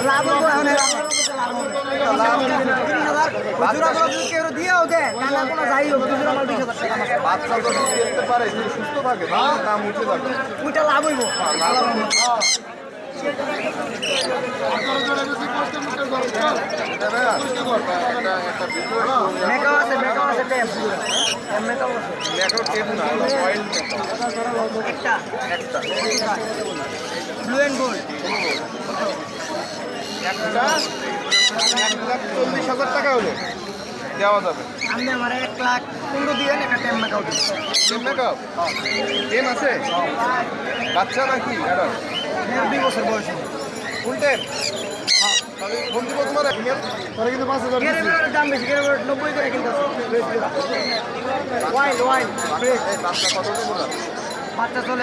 লাভ হবে এখন দিয়েও দেয় কানা কোনো যাই হোক খুচরা মাল 20,000 টাকা বাচ্চা যদি দেখতে পারে যদি সুস্থ থাকে তাহলে দাম উঠে যাবে। ওইটা লাভ হইব মেকাও আছে টেপ মেকাও আছে একটা ব্লু এন্ড গোল্ড একটা 1,40,000 টাকা হলো দেওয়া যাবে। আমি আমার 1,15,000 দিয়ে একটা টেপ মেকাও দিই। টেম মেকআপ টেম আছে বাচ্চা নাকি এটা 2 বছর বয়স ফুল টেম তাহলে ফোন দিব তোমার ইমেল পরে কিন্তু 5,000 দাম বেশি 90 করে কিনতে ওয়াইল বাচ্চা কত দেবো না বাচ্চা চলে